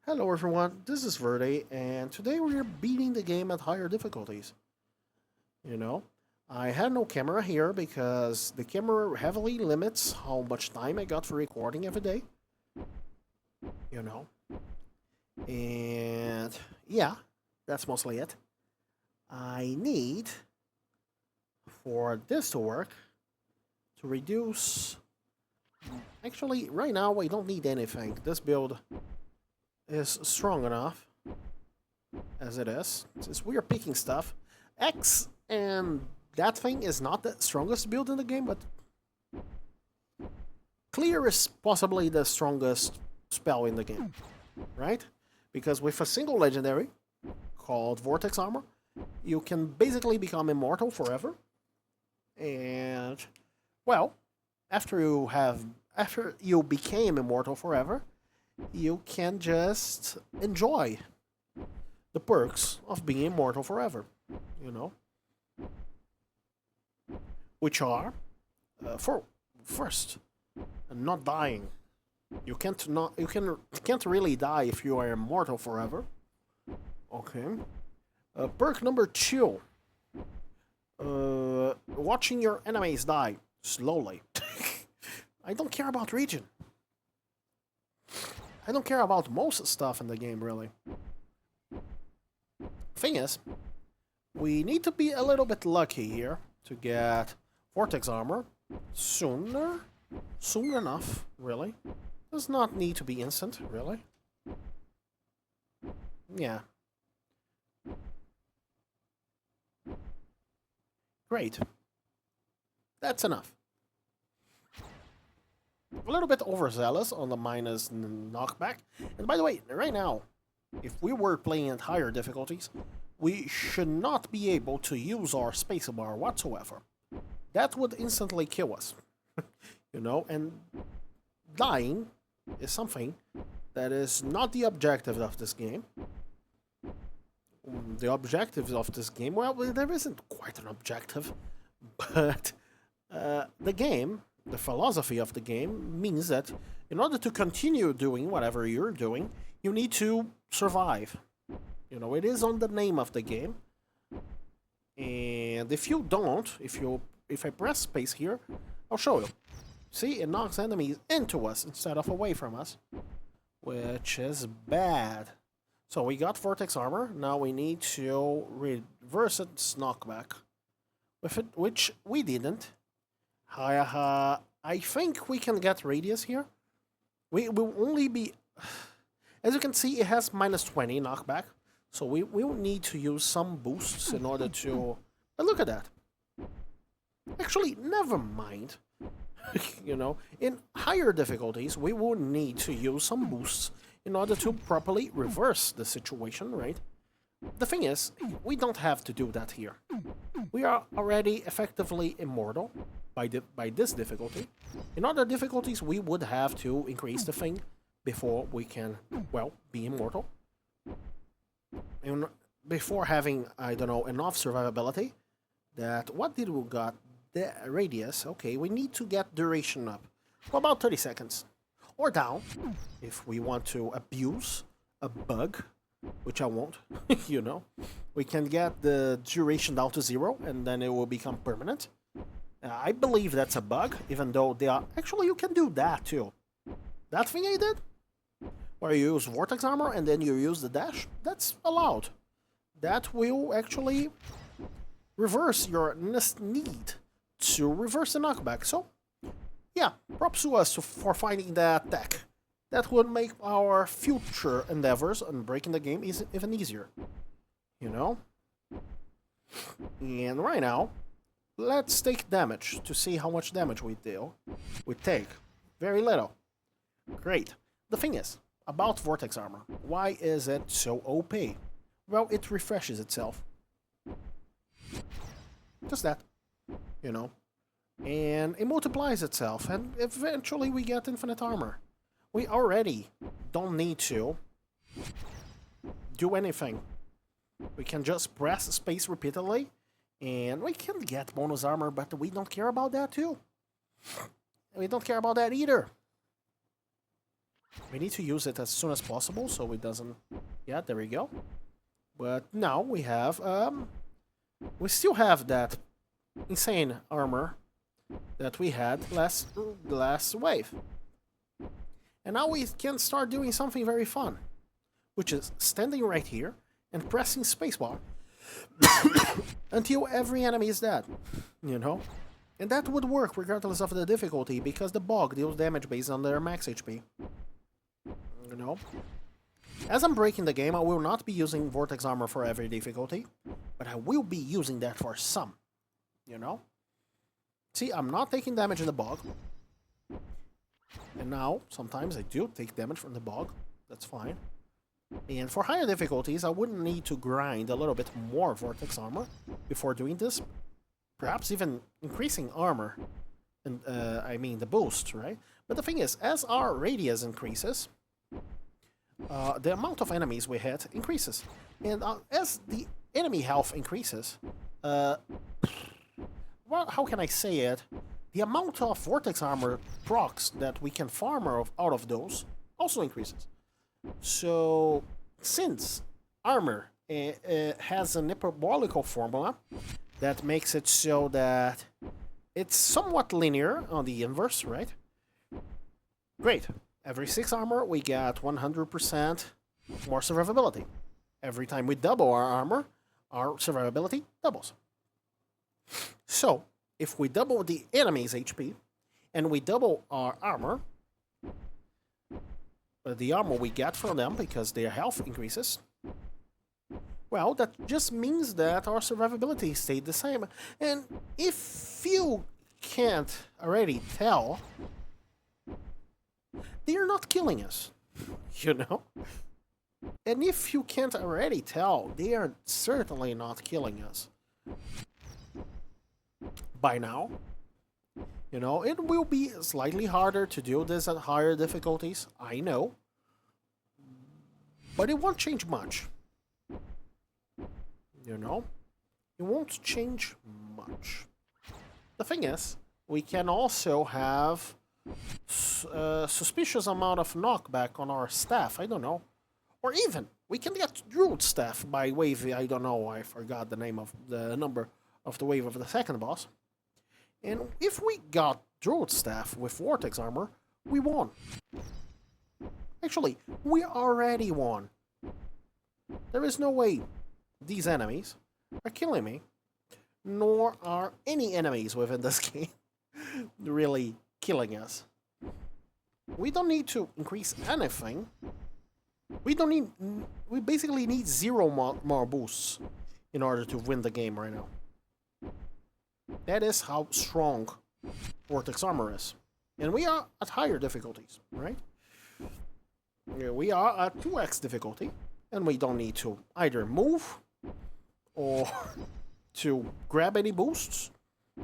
Hello everyone, this is Verde, and today we're beating the game at higher difficulties. You know, I had no camera here because the camera heavily limits how much time I got for recording every day. You know, and yeah, that's mostly it. I need, for this to work, to reduce. Actually, right now I don't need anything. This build is strong enough as it is, since we are picking stuff. X and that thing is not the strongest build in the game, but clear is possibly the strongest spell in the game, right? Because with a single legendary called Vortex Armor, you can basically become immortal forever. And well, after you became immortal forever, you can just enjoy the perks of being immortal forever, you know, which are for first, not dying. You can't really die if you are immortal forever. Okay. Perk number two. Watching your enemies die slowly. I don't care about region. I don't care about most stuff in the game really. Thing is, we need to be a little bit lucky here to get Vortex Armor soon enough, really. Does not need to be instant, really. Yeah. Great. That's enough. A little bit overzealous on the minus knockback. And by the way, right now, if we were playing at higher difficulties, we should not be able to use our spacebar whatsoever. That would instantly kill us. And dying is something that is not the objective of this game. The objectives of this game, well, there isn't quite an objective, but the philosophy of the game means that in order to continue doing whatever you're doing, you need to survive. It is on the name of the game. And if you don't, if I press space here, I'll show you. See, it knocks enemies into us instead of away from us, which is bad. So we got Vortex Armor, now we need to reverse its knockback, with it, which we didn't. I think we can get Radius here. We will only be... As you can see, it has minus 20 knockback, so we will need to use some boosts in order to... But look at that. Actually, never mind. In higher difficulties, we will need to use some boosts in order to properly reverse the situation, right? The thing is, we don't have to do that here. We are already effectively immortal by this difficulty. In other difficulties, we would have to increase the thing before we can, well, be immortal. And before having, I don't know, enough survivability, that what did we got? The radius. Okay, we need to get duration up for about 30 seconds. Or down, if we want to abuse a bug, which I won't, We can get the duration down to 0, and then it will become permanent. I believe that's a bug, even though they are... Actually, you can do that, too. That thing I did, where you use Vortex Armor and then you use the dash, that's allowed. That will actually reverse your need to reverse the knockback. So, yeah, props to us for finding that tech. That would make our future endeavors on breaking the game even easier. And right now, let's take damage to see how much damage we deal. We take very little. Great. The thing is, about Vortex Armor, why is it so OP? Well, it refreshes itself. Just that. And it multiplies itself, and eventually we get infinite armor. We already don't need to do anything. We can just press space repeatedly, and we can get bonus armor, but we don't care about that too. We don't care about that either. We need to use it as soon as possible so it doesn't... Yeah, there we go. But now we have... we still have that insane armor that we had last wave. And now we can start doing something very fun, which is standing right here and pressing spacebar until every enemy is dead, you know? And that would work regardless of the difficulty, because the bog deals damage based on their max HP. You know? As I'm breaking the game, I will not be using Vortex Armor for every difficulty, but I will be using that for some, you know? See, I'm not taking damage in the bog. And now, sometimes I do take damage from the bog. That's fine. And for higher difficulties, I wouldn't need to grind a little bit more Vortex Armor before doing this. Perhaps even increasing armor. And I mean the boost, right? But the thing is, as our radius increases, the amount of enemies we hit increases. And as the enemy health increases, well, how can I say it? The amount of Vortex Armor procs that we can farm out of those also increases. So, since armor has an hyperbolical formula that makes it so that it's somewhat linear on the inverse, right? Great. Every 6 armor, we get 100% more survivability. Every time we double our armor, our survivability doubles. So, if we double the enemy's HP, and we double our armor, the armor we get from them because their health increases, well, that just means that our survivability stayed the same. And if you can't already tell, they're not killing us, you know? And if you can't already tell, they are certainly not killing us. By now, you know, it will be slightly harder to do this at higher difficulties, I know. But it won't change much. You know? It won't change much. The thing is, we can also have a suspicious amount of knockback on our staff, I don't know. Or even, we can get Druid Staff by wave, I don't know, I forgot the name of the number of the wave of the second boss. And if we got Druid Staff with Vortex Armor, we won. Actually, we already won. There is no way these enemies are killing me, nor are any enemies within this game really killing us. We don't need to increase anything. We basically need 0 more boosts in order to win the game right now. That is how strong Vortex Armor is. And we are at higher difficulties, right? We are at 2x difficulty, and we don't need to either move or to grab any boosts,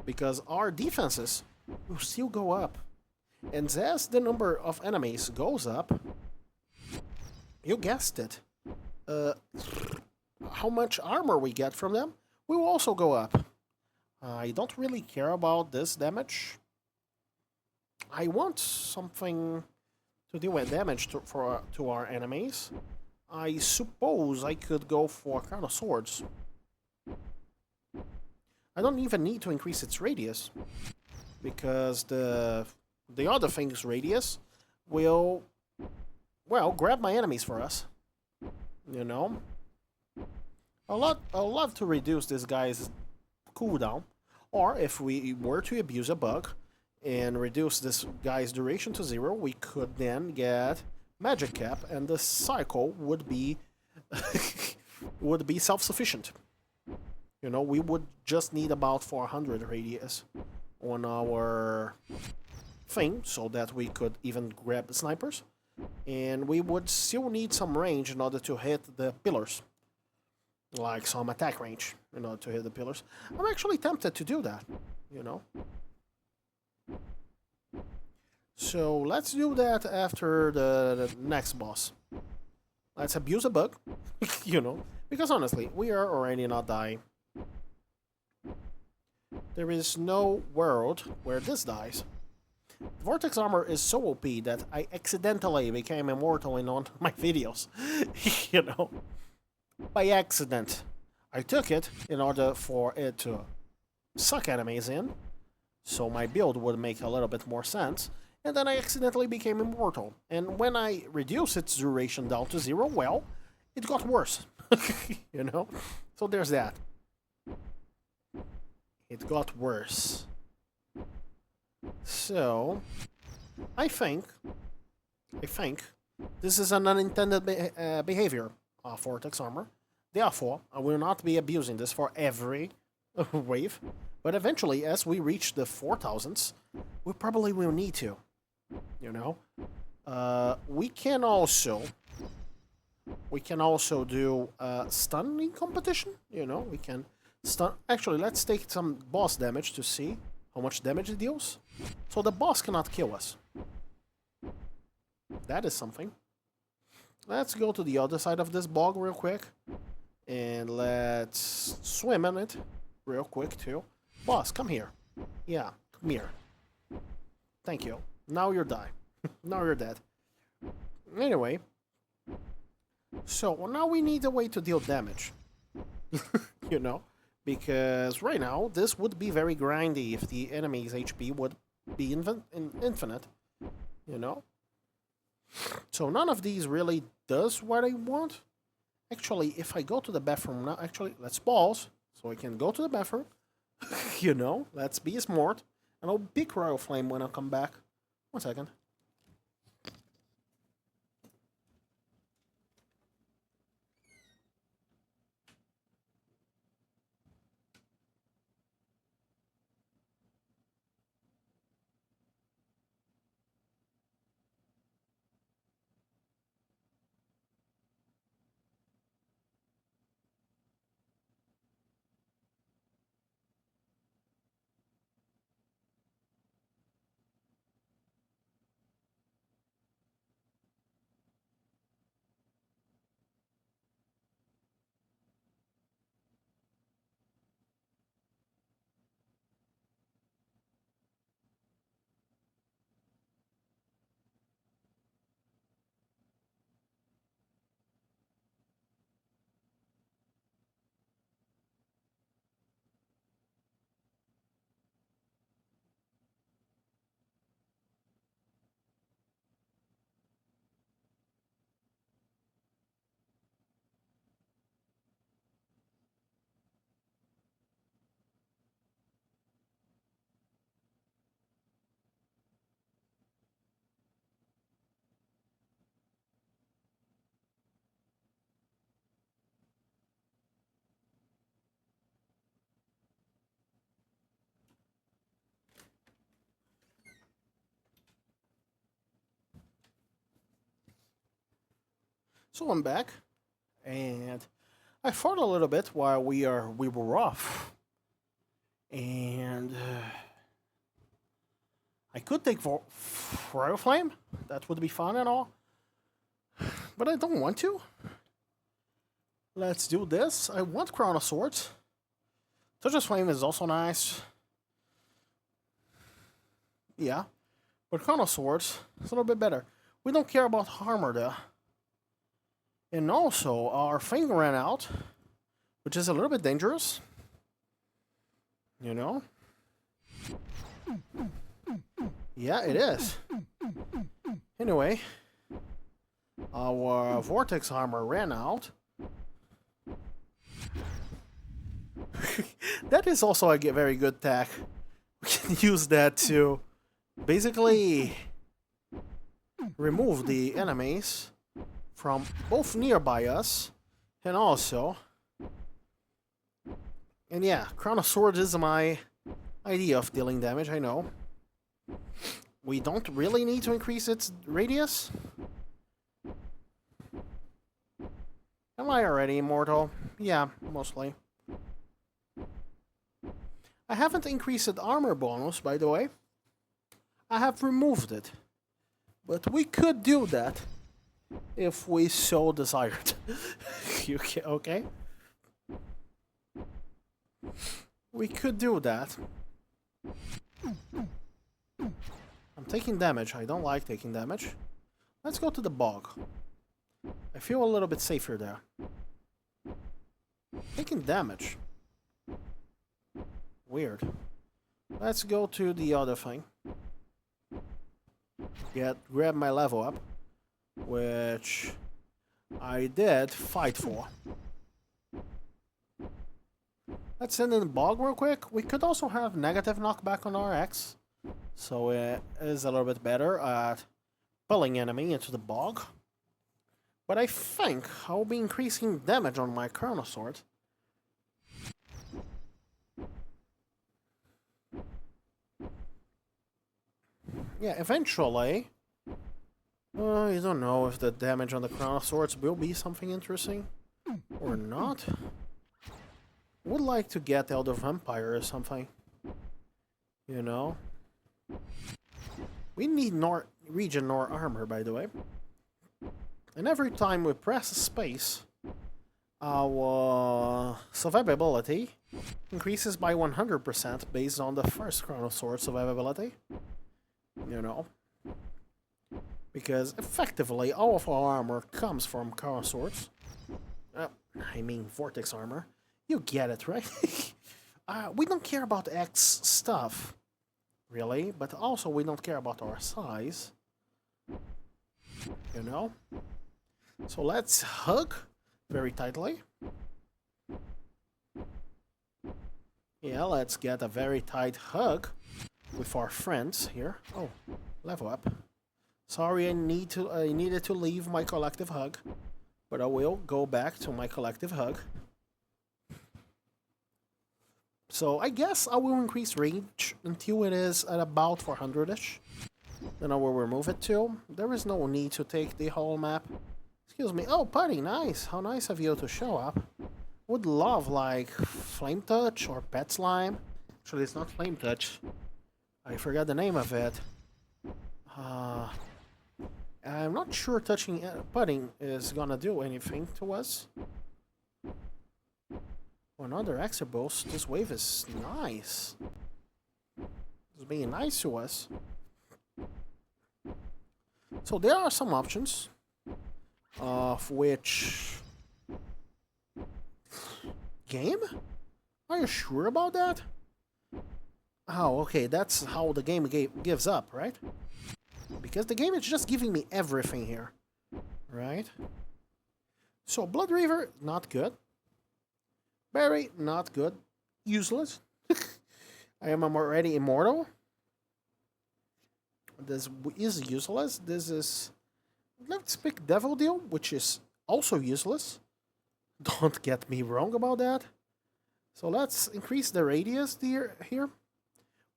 because our defenses will still go up. And as the number of enemies goes up, you guessed it, how much armor we get from them will also go up. I don't really care about this damage. I want something to deal with damage to our enemies. I suppose I could go for Crown of Swords. I don't even need to increase its radius, because the other thing's radius will, well, grab my enemies for us. You know? I'll love to reduce this guy's cooldown, or if we were to abuse a bug and reduce this guy's duration to 0, we could then get Magic Cap, and the cycle would be would be self-sufficient. You know, we would just need about 400 radius on our thing so that we could even grab snipers, and we would still need some range in order to hit the pillars. Like some attack range in order to hit the pillars. I'm actually tempted to do that, you know. So let's do that after the next boss. Let's abuse a bug, you know, because honestly, we are already not dying. There is no world where this dies. Vortex armor is so OP that I accidentally became immortal in one of my videos. You know? By accident. I took it in order for it to suck enemies in, so my build would make a little bit more sense, and then I accidentally became immortal. And when I reduced its duration down to 0, well, it got worse. You know? So there's that. It got worse. So, I think this is an unintended behavior of Vortex Armor. Therefore, I will not be abusing this for every wave, but eventually, as we reach the 4000s, we probably will need to, you know? We can also do stunning competition, you know? We can stun... Actually, let's take some boss damage to see how much damage it deals. So the boss cannot kill us. That is something. Let's go to the other side of this bog real quick. And let's swim in it real quick too. Boss, come here. Yeah, come here. Thank you. Now you're die. Now you're dead. Anyway. So now we need a way to deal damage. You know? Because right now, this would be very grindy if the enemy's HP would be infinite. You know? So none of these really does what I want. Actually, if I go to the bathroom now... Actually, let's pause. So I can go to the bathroom. You know? Let's be smart. And I'll pick Royal Flame when I come back. 1 second. So I'm back, and I fought a little bit while we were off, and I could take Royal Flame. That would be fun and all, but I don't want to. Let's do this. I want Crown of Swords. Touch of Flame is also nice. Yeah, but Crown of Swords is a little bit better. We don't care about armor though. And also, our thing ran out, which is a little bit dangerous. You know? Yeah, it is. Anyway, our Vortex armor ran out. That is also a very good tech. We can use that to basically remove the enemies from both nearby us and also... And yeah, Crown of Swords is my idea of dealing damage, I know. We don't really need to increase its radius. Am I already immortal? Yeah, mostly. I haven't increased the armor bonus, by the way. I have removed it. But we could do that if we so desired. Okay? We could do that. I'm taking damage. I don't like taking damage. Let's go to the bog. I feel a little bit safer there. Taking damage. Weird. Let's go to the other thing. Grab my level up, which I did fight for. Let's end in the bog real quick. We could also have negative knockback on our X, so it is a little bit better at pulling enemy into the bog. But I think I'll be increasing damage on my Chrono Sword. Yeah, eventually. I don't know if the damage on the Chrono Swords will be something interesting or not. Would like to get Elder Vampire or something. You know? We need region nor armor, by the way. And every time we press space, our survivability increases by 100% based on the first Chrono Sword survivability. You know? Because effectively all of our armor comes from Chrono Swords. I mean Vortex armor. You get it, right? We don't care about X stuff, really, but also we don't care about our size. You know? So let's hug very tightly. Yeah, let's get a very tight hug with our friends here. Oh, level up. Sorry, I needed to leave my collective hug, but I will go back to my collective hug. So I guess I will increase range until it is at about 400-ish. Then I will remove it too. There is no need to take the whole map. Excuse me. Oh, Putty, nice. How nice of you to show up. Would love, like, Flame Touch or Pet Slime. Actually, it's not Flame Touch. I forgot the name of it. I'm not sure putting is gonna do anything to us. Another extra boost. This wave is nice. It's being nice to us. So there are some options, of which game? Are you sure about that? Oh, okay. That's how the game gives up, right? Because the game is just giving me everything here, right? So Blood Reaver, not good. Berry, not good. Useless. I am already immortal. This is useless. This is... Let's pick Devil Deal, which is also useless. Don't get me wrong about that. So let's increase the radius here.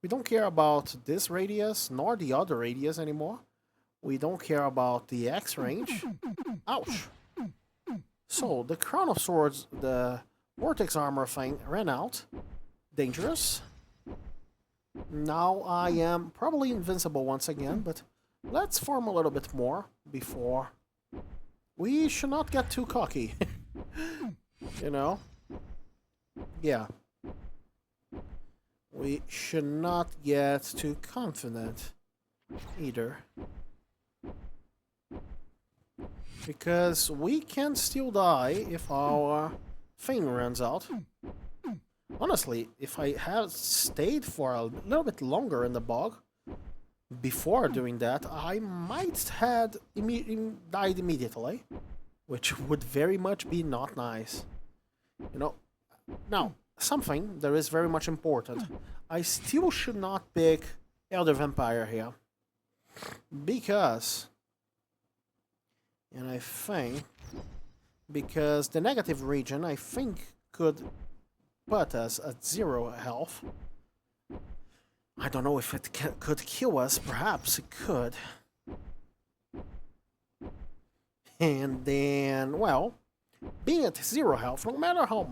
We don't care about this radius, nor the other radius anymore. We don't care about the X range. Ouch. So, the Crown of Swords, the Vortex armor thing ran out. Dangerous. Now I am probably invincible once again, but let's farm a little bit more before. We should not get too cocky. You know? Yeah. We should not get too confident either. Because we can still die if our thing runs out. Honestly, if I had stayed for a little bit longer in the bog before doing that, I might have died immediately, which would very much be not nice. You know, now, something that is very much important. I still should not pick Elder Vampire here. Because... And I think... Because the negative region, I think, could put us at 0 health. I don't know if it could kill us. Perhaps it could. And then, well... Being at 0 health, no matter how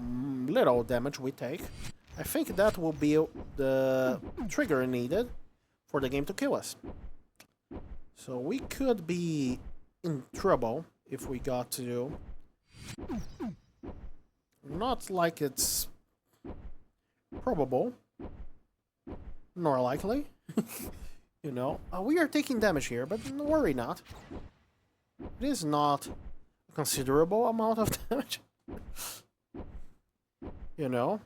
little damage we take, I think that will be the trigger needed for the game to kill us. So we could be in trouble if we got to... Not like it's probable, nor likely. You know, we are taking damage here, but worry not. It is not a considerable amount of damage. You know.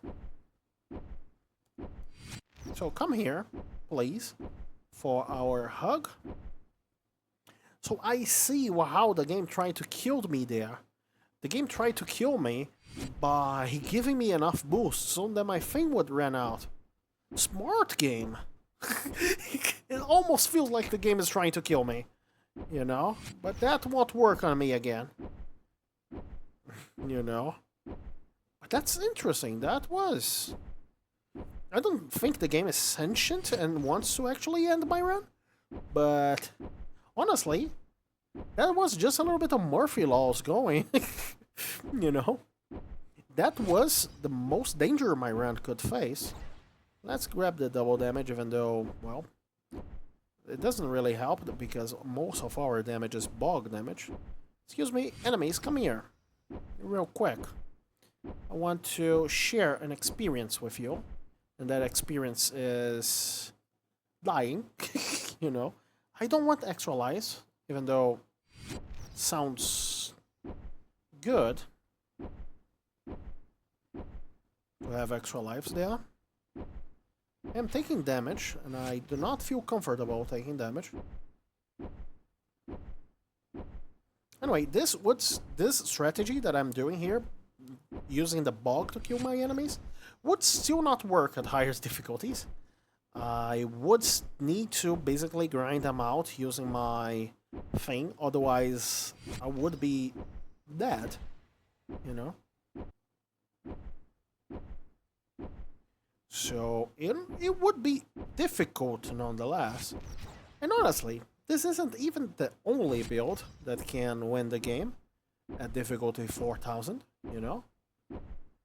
So come here, please, for our hug. So I see how the game tried to kill me there. The game tried to kill me by giving me enough boost so that my thing would run out. Smart game. It almost feels like the game is trying to kill me. You know? But that won't work on me again. You know? But that's interesting. That was... I don't think the game is sentient and wants to actually end my run. But... honestly, that was just a little bit of Murphy laws going. You know? That was the most danger my run could face. Let's grab the double damage, even though, well, it doesn't really help because most of our damage is bog damage. Excuse me, enemies, come here. Real quick. I want to share an experience with you. And that experience is dying. You know. I don't want extra lives, even though it sounds good to have extra lives there. I'm taking damage, and I do not feel comfortable taking damage. Anyway, this strategy that I'm doing here, using the bog to kill my enemies, would still not work at higher difficulties. I would need to basically grind them out using my thing, otherwise I would be dead, you know? So it would be difficult nonetheless. And honestly, this isn't even the only build that can win the game at difficulty 4000, you know?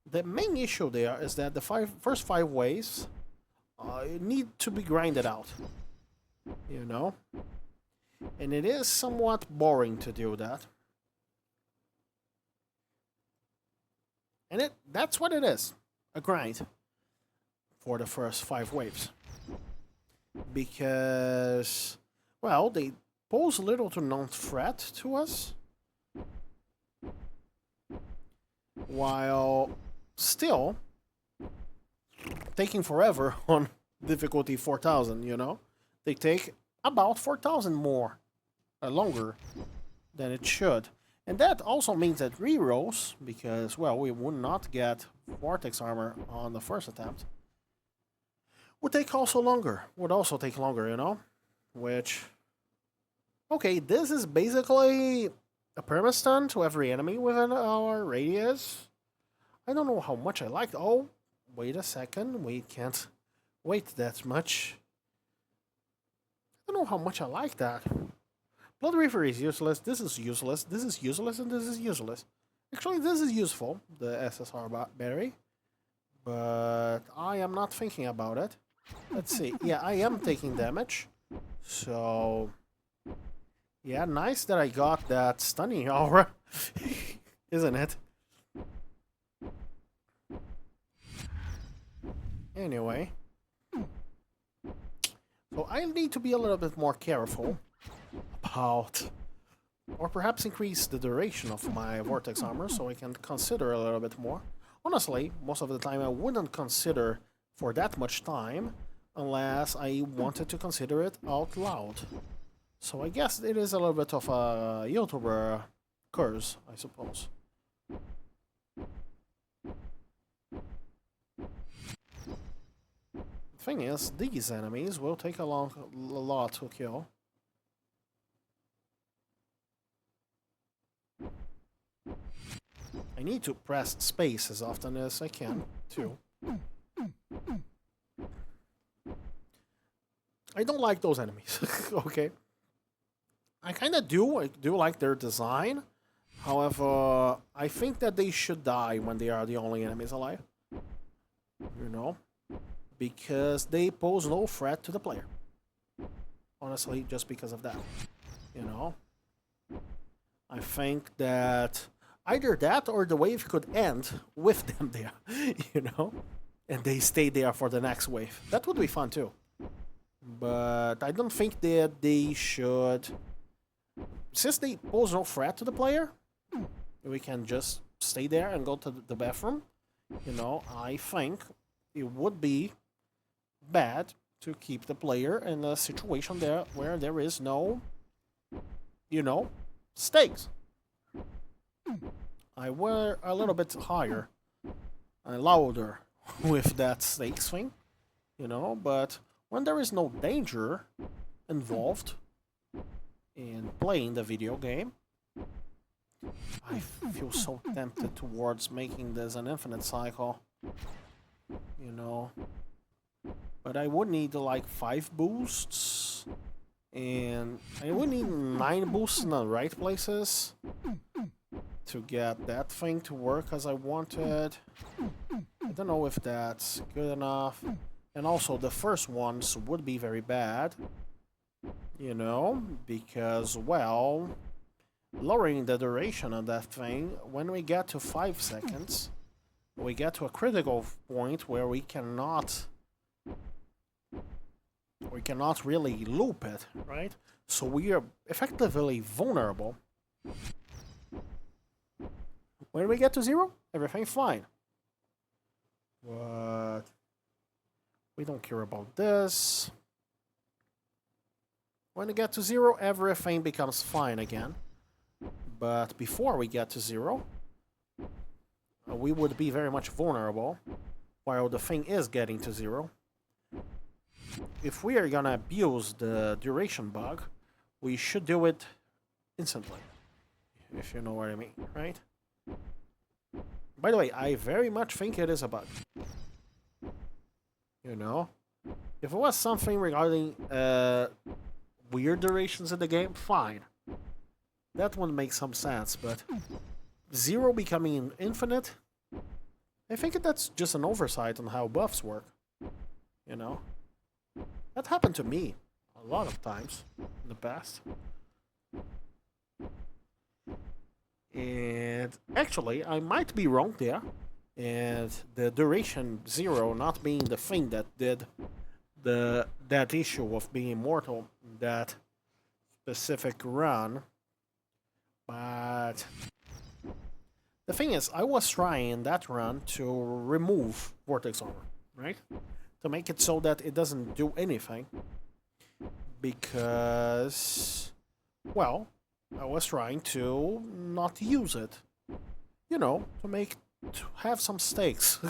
The main issue there is that the first 5 waves need to be grinded out, you know? And it is somewhat boring to do that. And that's what it is, a grind for the first 5 waves. Because, well, they pose little to no threat to us, while still taking forever on difficulty 4000, you know? They take about 4000 more, longer than it should. And that also means that rerolls, because, well, we would not get Vortex armor on the first attempt, would also take longer, you know? Which, okay, this is basically a permastun to every enemy within our radius. I don't know how much I like. Oh, wait a second, we can't wait that much. I don't know how much I like that. Blood Reaver is useless, this is useless, this is useless, and this is useless. Actually, this is useful, the SSR battery. But I am not thinking about it. Let's see. Yeah, I am taking damage. So... yeah, nice that I got that stunning aura. Isn't it? Anyway. So I need to be a little bit more careful about... or perhaps increase the duration of my Vortex armor so I can consider a little bit more. Honestly, most of the time I wouldn't consider for that much time unless I wanted to consider it out loud. So I guess it is a little bit of a YouTuber curse, I suppose. The thing is, these enemies will take a lot to kill. I need to press space as often as I can, too. I don't like those enemies, okay? I do like their design. However, I think that they should die when they are the only enemies alive. You know? Because they pose no threat to the player. Honestly, just because of that. You know? I think that either that or the wave could end with them there. You know? And they stay there for the next wave. That would be fun too. But I don't think that they should... Since they pose no threat to the player, we can just stay there and go to the bathroom. You know, I think it would be bad to keep the player in a situation there where there is no, you know, stakes. I were a little bit higher and louder with that stakes thing, you know, but when there is no danger involved in playing the video game, I feel so tempted towards making this an infinite cycle, you know. But I would need like 5 boosts, and I would need 9 boosts in the right places to get that thing to work as I wanted. I don't know if that's good enough. And also the first ones would be very bad, you know, because, well, lowering the duration of that thing, when we get to 5 seconds, we get to a critical point where we cannot really loop it, right? So we are effectively vulnerable. When we get to 0, everything's fine. But we don't care about this. When we get to 0, everything becomes fine again. But before we get to 0, we would be very much vulnerable while the thing is getting to 0. If we are gonna abuse the duration bug, we should do it instantly. If you know what I mean, right? By the way, I very much think it is a bug. You know? If it was something regarding weird durations in the game, fine. That would make some sense, but 0 becoming infinite, I think that's just an oversight on how buffs work. You know? That happened to me a lot of times in the past. And actually, I might be wrong there. And the duration 0 not being the thing that did that issue of being immortal, that specific run. But the thing is, I was trying in that run to remove Vortex Armor, right? To make it so that it doesn't do anything. Because, well, I was trying to not use it. You know, to have some stakes.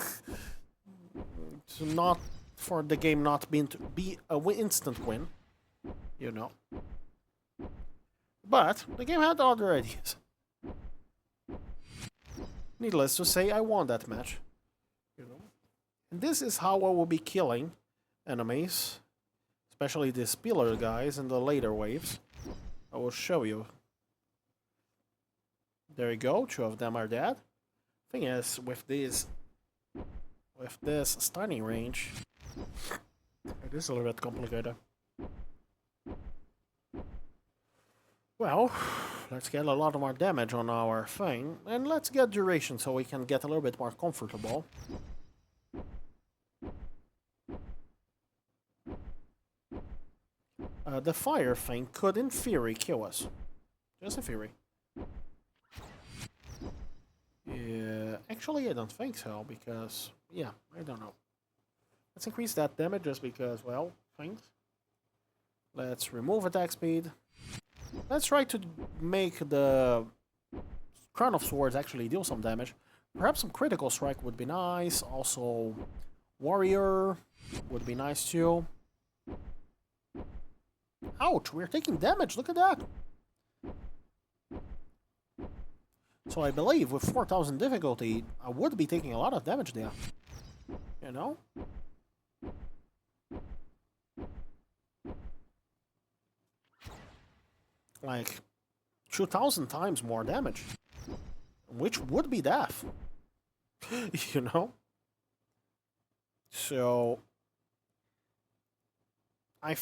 For the game not being to be a instant win. You know. But the game had other ideas. Needless to say, I won that match. You know. And this is how I will be killing enemies, especially the Spiller guys in the later waves. I will show you. There you go, 2 of them are dead. Thing is, with this stunning range, it is a little bit complicated. Well, let's get a lot more damage on our thing, and let's get duration so we can get a little bit more comfortable. The fire thing could, in theory, kill us. Just in theory. Yeah, actually, I don't think so, because, yeah, I don't know. Let's increase that damage just because, well, things. Let's remove attack speed. Let's try to make the Crown of Swords actually deal some damage. Perhaps some critical strike would be nice. Also, Warrior would be nice too. Ouch, we're taking damage, look at that. So I believe with 4000 difficulty, I would be taking a lot of damage there. You know? Like 2000 times more damage. Which would be death. You know? So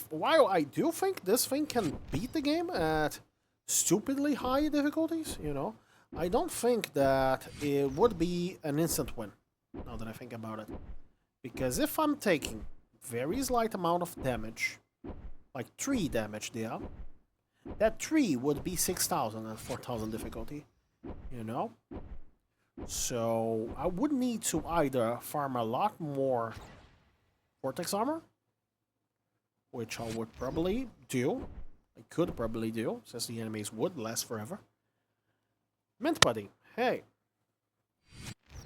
while I do think this thing can beat the game at stupidly high difficulties, you know, I don't think that it would be an instant win, now that I think about it. Because if I'm taking very slight amount of damage like 3 damage there, that 3 would be 6,000 and 4,000 difficulty, you know? So I would need to either farm a lot more Vortex Armor, which I would probably do. I could probably do, since the enemies would last forever. Mint Pudding, hey!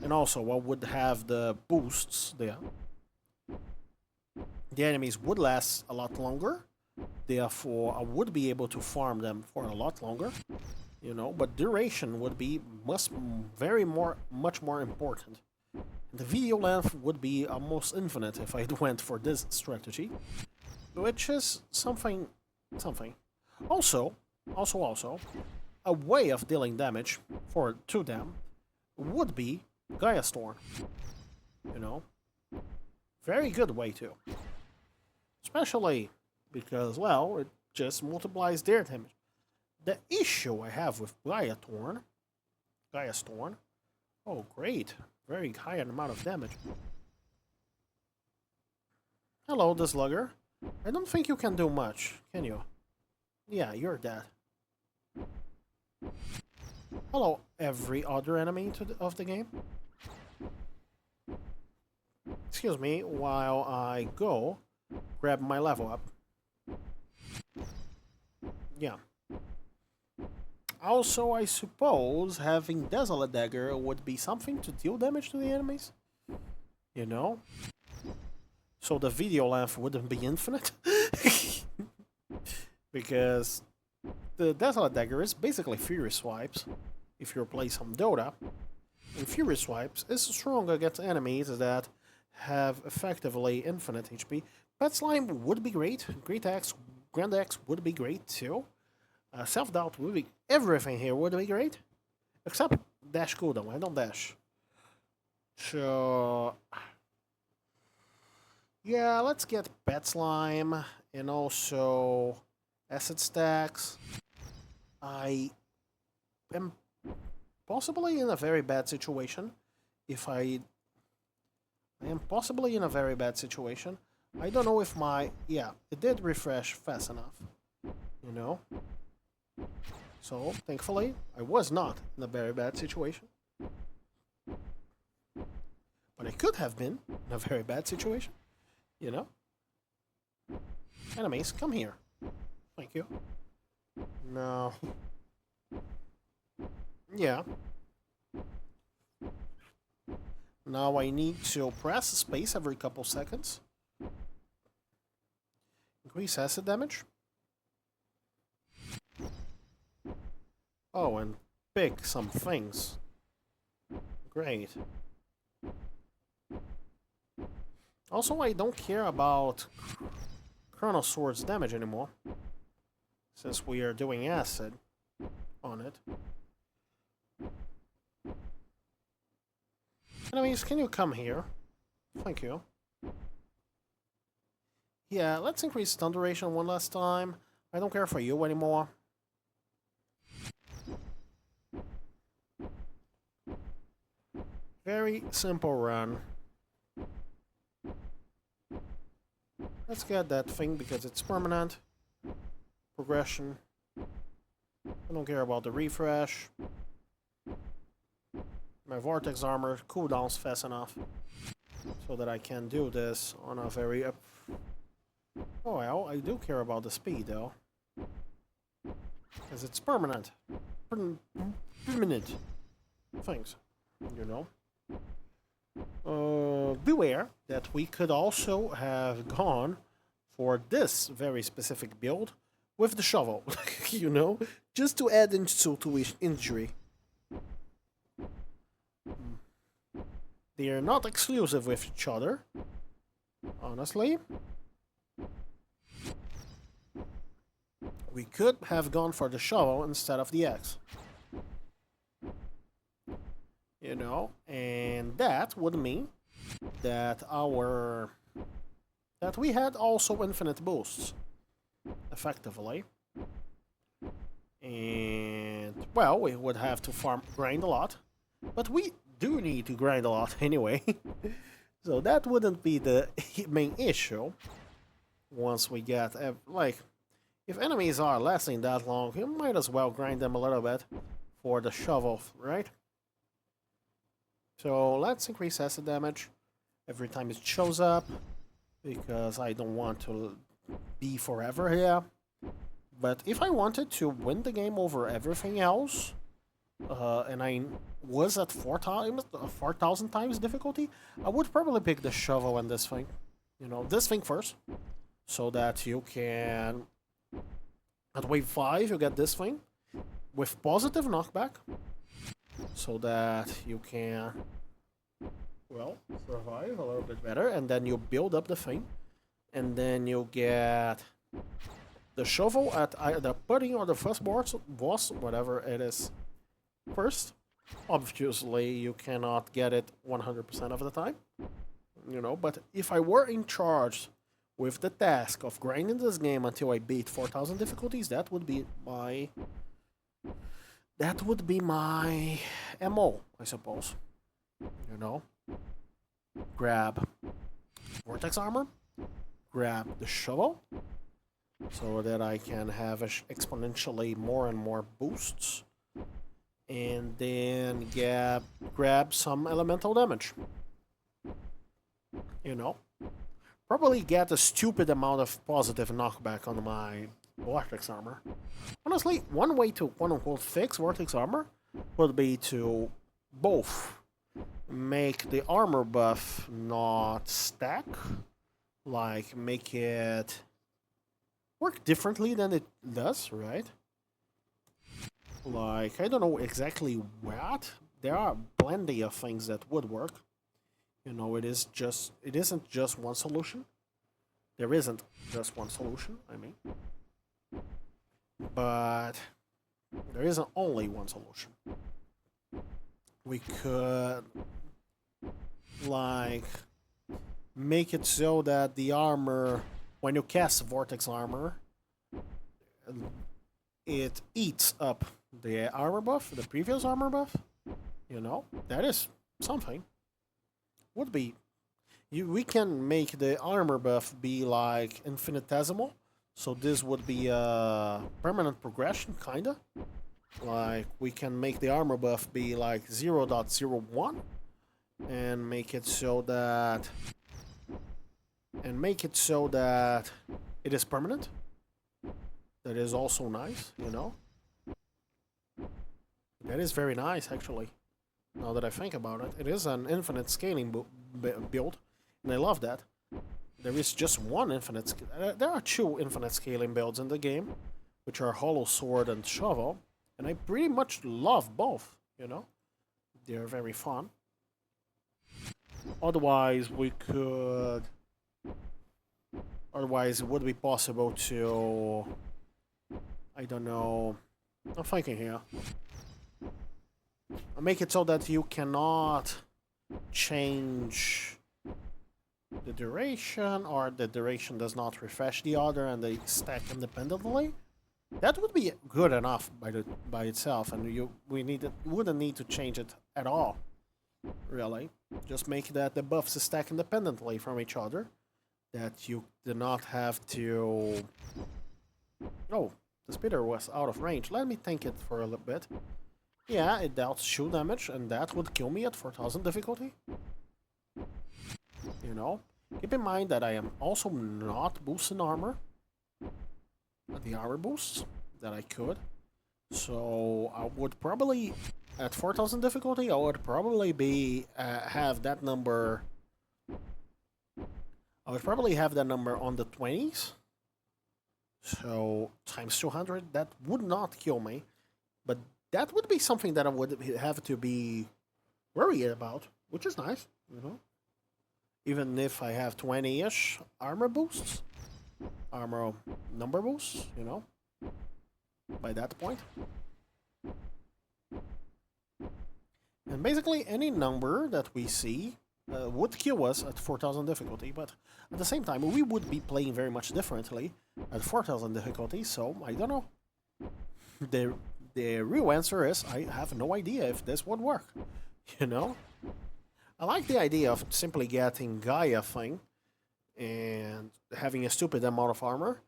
And also, I would have the boosts there. The enemies would last a lot longer. Therefore, I would be able to farm them for a lot longer. You know, but duration would be much more important. The video length would be almost infinite if I went for this strategy. Which is something. Also, a way of dealing damage to them would be Gaia's Thorn. You know? Very good way to. Especially because, well, it just multiplies their damage. The issue I have with Gaia's Thorn, oh great, very high amount of damage. Hello, the Slugger. I don't think you can do much, can you? Yeah, you're dead. Hello, every other enemy of the game. Excuse me, while I go grab my level up. Yeah. Also, I suppose having Desolate Dagger would be something to deal damage to the enemies. You know? So the video length wouldn't be infinite. Because the Desolate Dagger is basically Fury Swipes. If you play some Dota. And Fury Swipes is strong against enemies that have effectively infinite HP. Pet Slime would be great. Great Axe, Grand Axe would be great too. Self-doubt would be... Everything here would be great. Except dash cooldown. I don't dash. So... yeah, let's get Pet Slime. And also... Acid Stacks. I am possibly in a very bad situation. I am possibly in a very bad situation. I don't know if my... yeah, it did refresh fast enough. You know? So, thankfully, I was not in a very bad situation. But I could have been in a very bad situation. You know? Enemies, come here. Thank you. No. Yeah. Now I need to press space every couple seconds. Increase acid damage. Oh, and pick some things. Great. Also, I don't care about Chrono Sword's damage anymore. Since we are doing acid on it. Enemies, can you come here? Thank you. Yeah, let's increase stun duration one last time. I don't care for you anymore. Very simple run. Let's get that thing because it's permanent. Progression. I don't care about the refresh. My Vortex Armor cooldowns fast enough so that I can do this on a very... oh well, I do care about the speed though. Because it's permanent. Permanent things, you know. Beware that we could also have gone for this very specific build with the shovel, you know, just to add insult to injury. They are not exclusive with each other, honestly. We could have gone for the shovel instead of the axe. You know, and that would mean that we had also infinite boosts, effectively. And, well, we would have to grind a lot, but we do need to grind a lot anyway. So that wouldn't be the main issue. once we get, like, if enemies are lasting that long, you might as well grind them a little bit for the shovel, right? So let's increase acid damage every time it shows up, because I don't want to be forever here. But if I wanted to win the game over everything else, and I was at 4,000 times difficulty, I would probably pick the shovel and this thing. You know, this thing first, so that you can... At wave 5, you get this thing with positive knockback, so that you can, well, survive a little bit better, and then you build up the thing, and then you get the shovel at the pudding or the first boss, whatever it is, first. Obviously, you cannot get it 100% of the time, you know, but if I were in charge with the task of grinding this game until I beat 4,000 difficulties, that would be my MO, I suppose. You know? Grab Vortex Armor, grab the shovel, so that I can have exponentially more and more boosts, and then grab some elemental damage. You know? Probably get a stupid amount of positive knockback on my Vortex Armor. Honestly, one way to quote-unquote fix Vortex Armor would be to both make the armor buff not stack, like make it work differently than it does, right? Like, I don't know exactly what. There are plenty of things that would work. You know, it isn't just one solution. There isn't just one solution, I mean. But there isn't only one solution. We could, like, make it so that the armor, when you cast Vortex Armor, it eats up the armor buff, the previous armor buff. You know, that is something. Would be, we can make the armor buff be like infinitesimal, so this would be a permanent progression, kinda. Like, we can make the armor buff be like 0.01 and make it so that it is permanent. That is also nice, you know. That is very nice, actually. Now that I think about it, it is an infinite scaling build, and I love that. There is just one infinite... there are two infinite scaling builds in the game, which are Hollow Sword and Shovel, and I pretty much love both, you know? They're very fun. Otherwise, Otherwise, it would be possible to... I don't know... I'm thinking here. I'll make it so that you cannot change the duration, or the duration does not refresh the other and they stack independently. That would be good enough by itself, and wouldn't need to change it at all, really. Just make that the buffs stack independently from each other, that you do not have to... Oh, the speeder was out of range. Let me think it for a little bit. Yeah, it dealt shield damage, and that would kill me at 4,000 difficulty. You know? Keep in mind that I am also not boosting armor. The armor boosts that I could. So I would probably, at 4,000 difficulty, I would probably be, have that number... I would probably have that number on the 20s. So, times 200, that would not kill me. But that would be something that I would have to be worried about, which is nice, you know? Even if I have 20-ish armor boosts, armor number boosts, you know? By that point. And basically any number that we see would kill us at 4,000 difficulty, but at the same time, we would be playing very much differently at 4,000 difficulty, so I don't know. The real answer is, I have no idea if this would work, you know? I like the idea of simply getting Gaia thing and having a stupid amount of armor,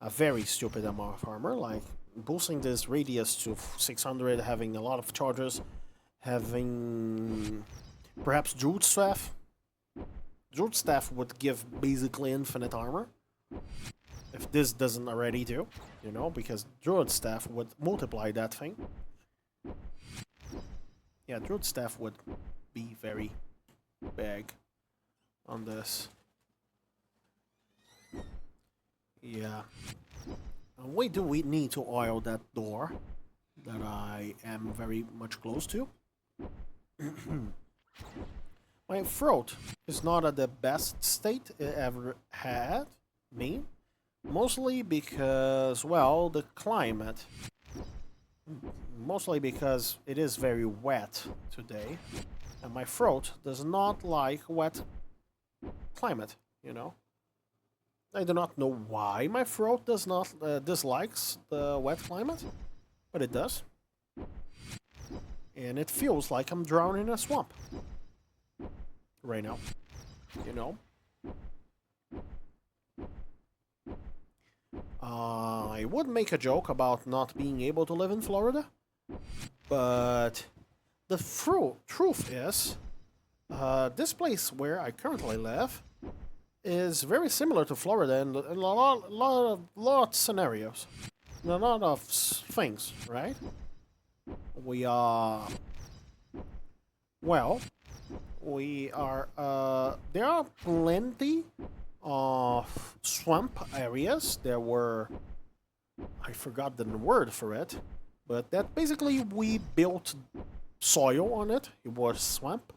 a very stupid amount of armor, like boosting this radius to 600, having a lot of charges, having perhaps Druid Staff. Druid Staff would give basically infinite armor, if this doesn't already do, you know, because Druid Staff would multiply that thing. Yeah, Druid Staff would be very big on this. Yeah. And why do we need to oil that door that I am very much close to? My throat is not at the best state it ever had been. Mostly because, well, the climate. Mostly because it is very wet today. And my throat does not like wet climate, you know. I do not know why my throat does not dislikes the wet climate, but it does. And it feels like I'm drowning in a swamp right now, you know. I would make a joke about not being able to live in Florida, but the truth is, this place where I currently live is very similar to Florida in a lot of scenarios, in a lot of things, right? We are, well, we are, there are plenty of swamp areas. There were, I forgot the word for it, but that basically we built soil on it. It was swamp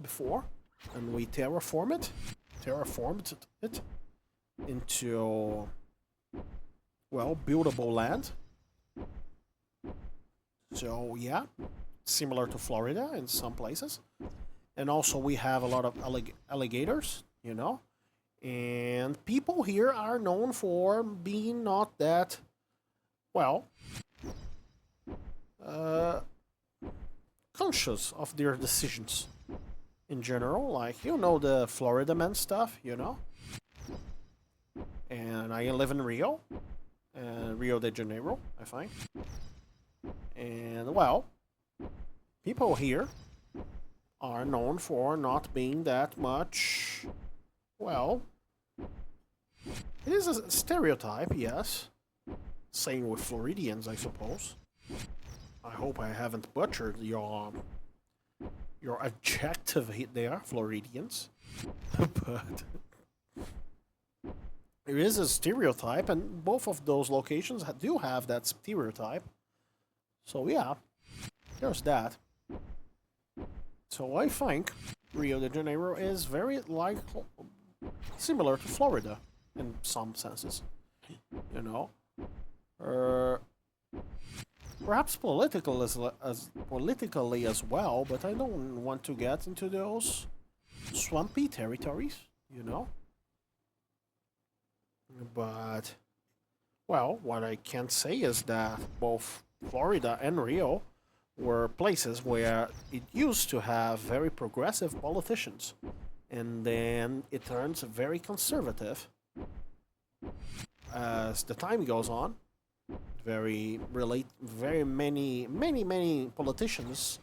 before, and we terraformed it into, well, buildable land. So yeah, similar to Florida in some places. And also we have a lot of alligators, you know. And people here are known for being not that, well, conscious of their decisions in general. Like, you know, the Florida man stuff, you know. And I live in Rio, Rio de Janeiro, I think. And, well, people here are known for not being that much, well, it is a stereotype, yes. Same with Floridians, I suppose. I hope I haven't butchered your adjective there, Floridians. But there is a stereotype, and both of those locations do have that stereotype. So yeah, there's that. So I think Rio de Janeiro is very similar to Florida in some senses, you know. Perhaps politically as well, but I don't want to get into those swampy territories, you know. But, well, what I can say is that both Florida and Rio were places where it used to have very progressive politicians, and then it turns very conservative as the time goes on. Very many politicians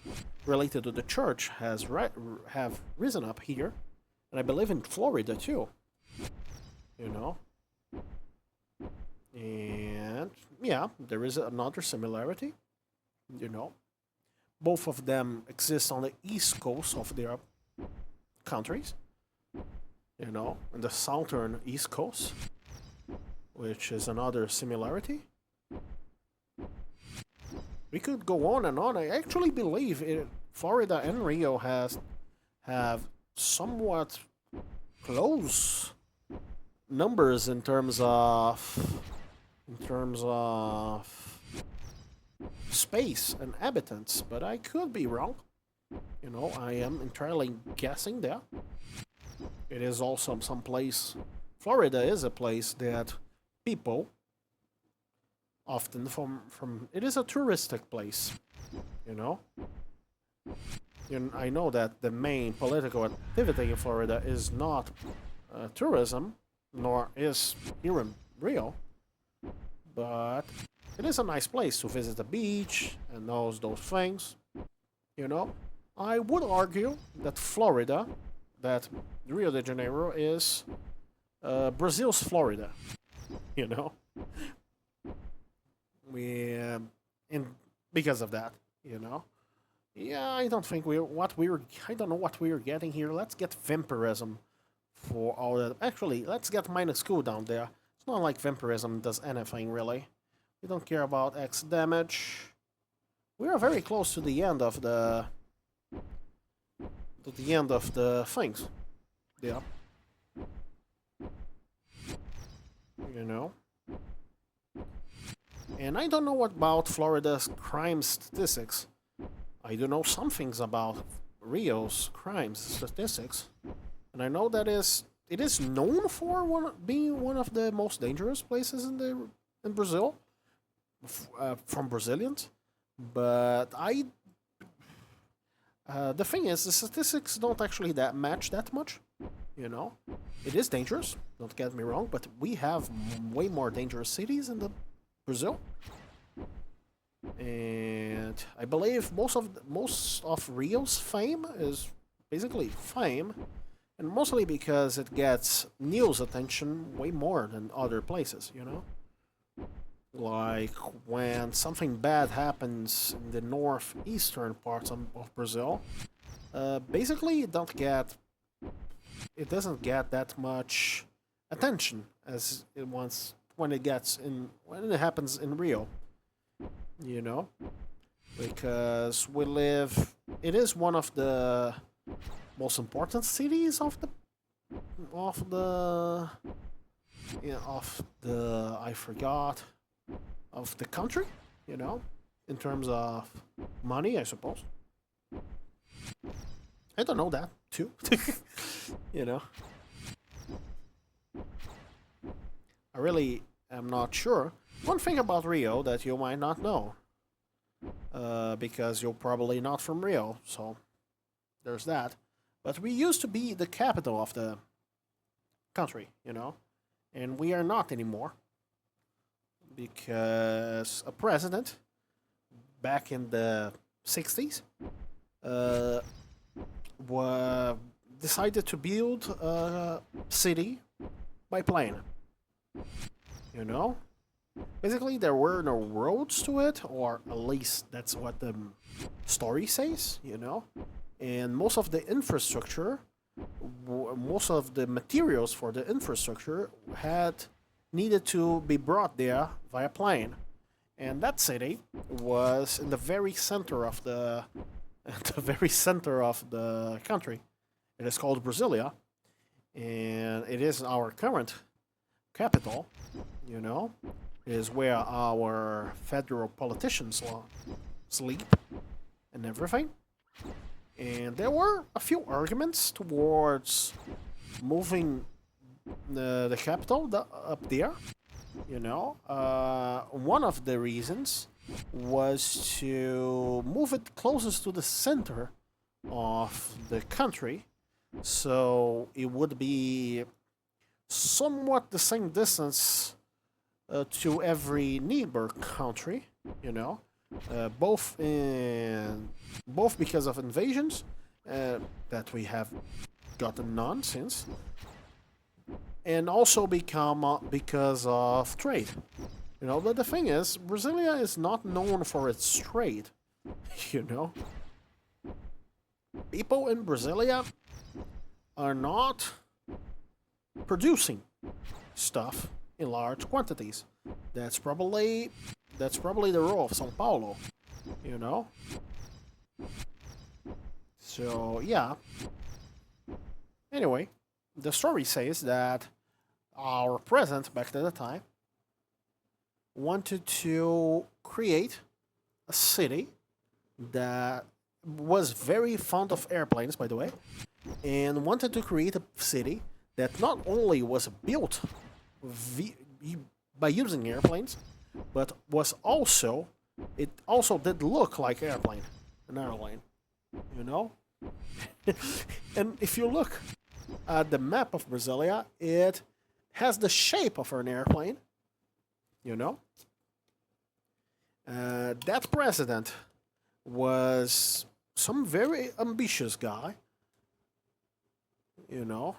related to the church have risen up here, and I believe in Florida too. You know, and yeah, there is another similarity. You know, both of them exist on the east coast of their countries. You know, in the southern east coast, which is another similarity. We could go on and on. I actually believe Florida and Rio have somewhat close numbers in terms of space and inhabitants, but I could be wrong. You know, I am entirely guessing there. It is also some place. Florida is a place that people often from it is a touristic place, you know. I know that the main political activity in Florida is not tourism, nor is here in Rio, but it is a nice place to visit the beach and those things. You know, I would argue that Florida, that Rio de Janeiro is Brazil's Florida. You know, we in because of that. You know, yeah, I don't think I don't know what we're getting here. Let's get vampirism for all that. Actually, let's get minus cooldown there. It's not like vampirism does anything really. We don't care about X damage. We are very close to the end of the things. Yeah. You know. And I don't know what about Florida's crime statistics. I do know some things about Rio's crime statistics. And I know that it is known for being one of the most dangerous places in Brazil from Brazilians. But the thing is, the statistics don't actually match that much. You know, it is dangerous. Don't get me wrong, but we have way more dangerous cities in Brazil. And I believe most of Rio's fame is basically fame, and mostly because it gets news attention way more than other places. You know, like when something bad happens in the northeastern parts of Brazil, basically it doesn't get that much attention as it once when it happens in Rio. You know, because it is one of the most important cities of the country, you know, in terms of money, I suppose. I don't know that too. You know, I really am not sure. One thing about Rio that you might not know, because you're probably not from Rio, so there's that. But we used to be the capital of the country, you know, and we are not anymore because a president back in the 60s decided to build a city by plane, you know. Basically, there were no roads to it, or at least that's what the story says, you know. And most of the materials for the infrastructure needed to be brought there via plane. And that city was in the very center of the country. It is called Brasilia, and it is our current capital, you know. Is where our federal politicians sleep and everything. And there were a few arguments towards moving the capital up there. You know, one of the reasons was to move it closest to the center of the country, so it would be somewhat the same distance to every neighbor country, you know, both because of invasions that we have gotten none since, and also because of trade. You know, but the thing is, Brasilia is not known for its trade. You know, people in Brasilia are not producing stuff in large quantities. That's probably the role of São Paulo, you know. So yeah. Anyway, the story says that our president back at the time wanted to create a city that was very fond of airplanes, by the way, and wanted to create a city that not only was built by using airplanes, but it also did look like an airplane, you know. And if you look at the map of Brasilia, it has the shape of an airplane. You know, that president was some very ambitious guy. You know,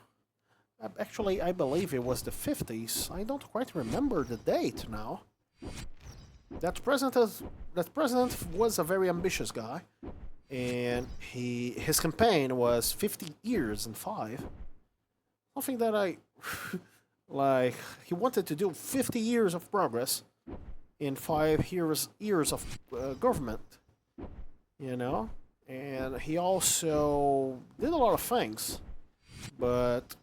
actually, I believe it was the 50s. I don't quite remember the date now. That president was a very ambitious guy, and his campaign was 50 years in five. Something that I like. He wanted to do 50 years of progress in 5 years of government. You know, and he also did a lot of things, but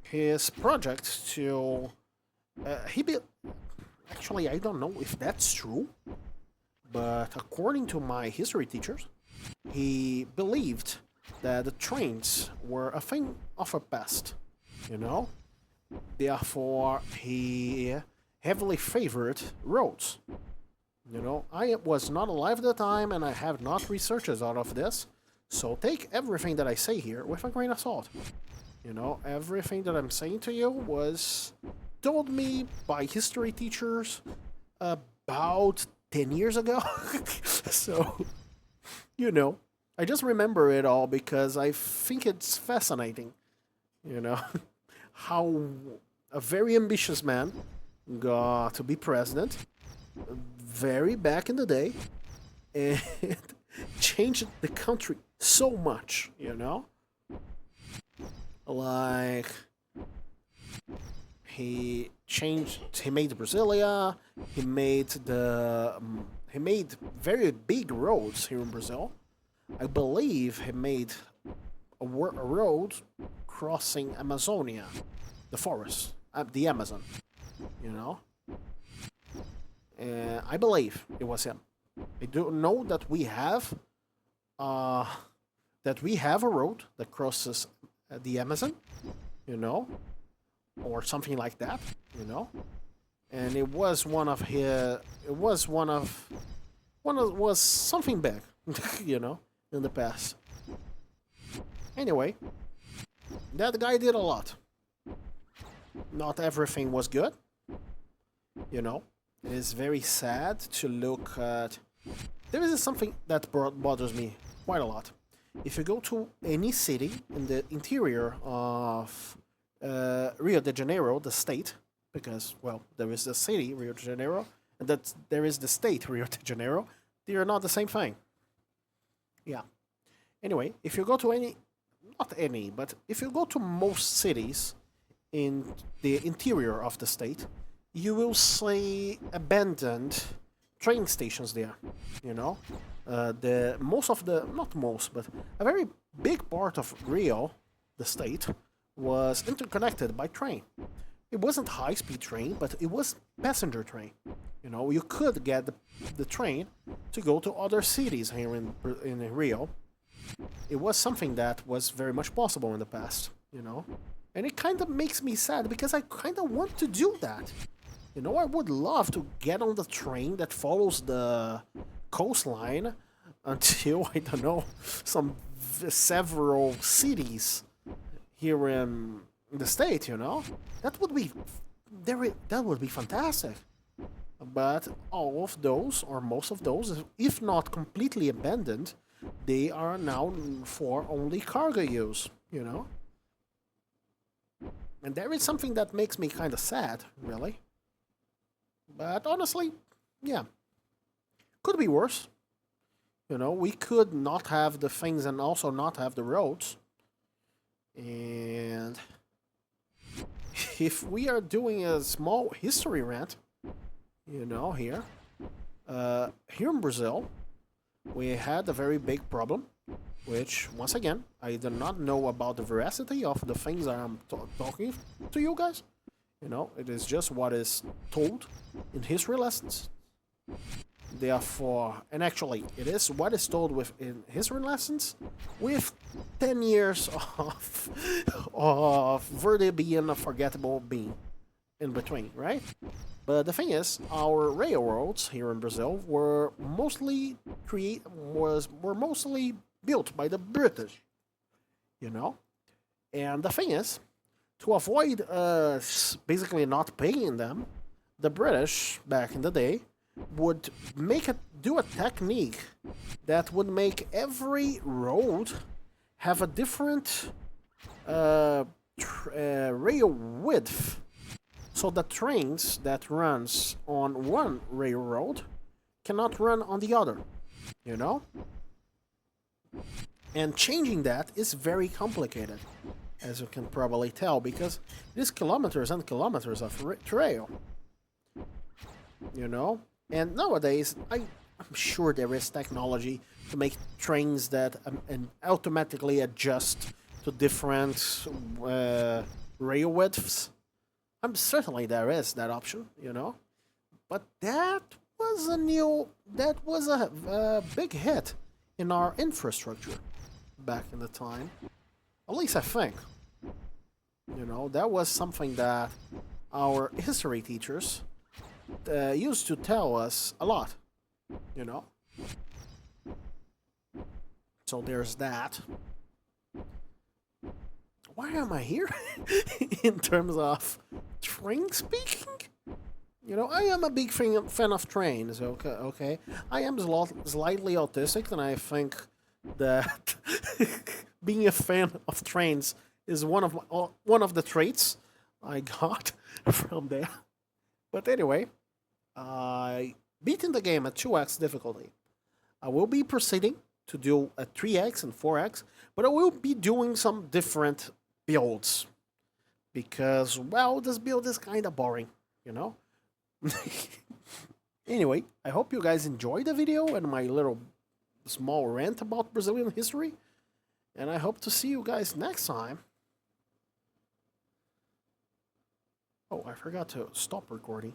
his project to he built. Actually, I don't know if that's true, but according to my history teachers, he believed that the trains were a thing of a past, you know? Therefore, he heavily favored roads. You know, I was not alive at the time and I have not researched out of this, so take everything that I say here with a grain of salt. You know, everything that I'm saying to you was told me by history teachers about 10 years ago. So, you know, I just remember it all because I think it's fascinating, you know, how a very ambitious man got to be president very back in the day and changed the country so much, you know? Like, he made Brasilia, he made very big roads here in Brazil. I believe he made a road crossing Amazonia, the forest, the Amazon, you know? I believe it was him. I do know uh, that we have a road that crosses the Amazon, you know, or something like that, you know. And it was one of his. It was was something big, you know, in the past. Anyway, that guy did a lot. Not everything was good, you know. It is very sad to look at. There is something that bothers me quite a lot. If you go to any city in the interior of Rio de Janeiro, the state, because, well, there is the city, Rio de Janeiro, and that there is the state, Rio de Janeiro, they are not the same thing. Yeah. Anyway, if you go to any, not any, but if you go to most cities in the interior of the state, you will see abandoned train stations there. You know, the most of the not most, but a very big part of Rio, the state, was interconnected by train. It wasn't high-speed train, but it was passenger train. You know, you could get the train to go to other cities here in Rio. It was something that was very much possible in the past. You know, and it kind of makes me sad because I kind of want to do that. You know, I would love to get on the train that follows the coastline until, I don't know, several cities here in the state, you know? That would be that would be fantastic. But all of those, or most of those, if not completely abandoned, they are now for only cargo use, you know? And there is something that makes me kind of sad, really. But honestly, yeah, could be worse. You know, we could not have the things and also not have the roads. And if we are doing a small history rant, you know, here in Brazil, we had a very big problem, which, once again, I do not know about the veracity of the things I'm talking to you guys. You know, it is just what is told in history lessons. Therefore, and actually, it is what is told in history lessons with 10 years of Verde being a forgettable being in between, right? But the thing is, our railroads here in Brazil were mostly built by the British, you know? And the thing is, to avoid basically not paying them, the British back in the day would do a technique that would make every road have a different rail width, so the trains that runs on one railroad cannot run on the other, you know? And changing that is very complicated, as you can probably tell, because it is kilometers and kilometers of trail, you know? And nowadays, I'm sure there is technology to make trains that and automatically adjust to different rail widths. I'm certainly there is that option, you know? But that was a big hit in our infrastructure back in the time. At least I think. You know, that was something that our history teachers used to tell us a lot, you know? So there's that. Why am I here? In terms of train speaking? You know, I am a big fan of trains, okay? I am slightly autistic, and I think that being a fan of trains is one of the traits I got from there. But anyway, I beaten the game at 2x difficulty. I will be proceeding to do a 3x and 4x, but I will be doing some different builds because, well, this build is kind of boring, you know? Anyway, I hope you guys enjoyed the video and my little small rant about Brazilian history, and I hope to see you guys next time. Oh, I forgot to stop recording.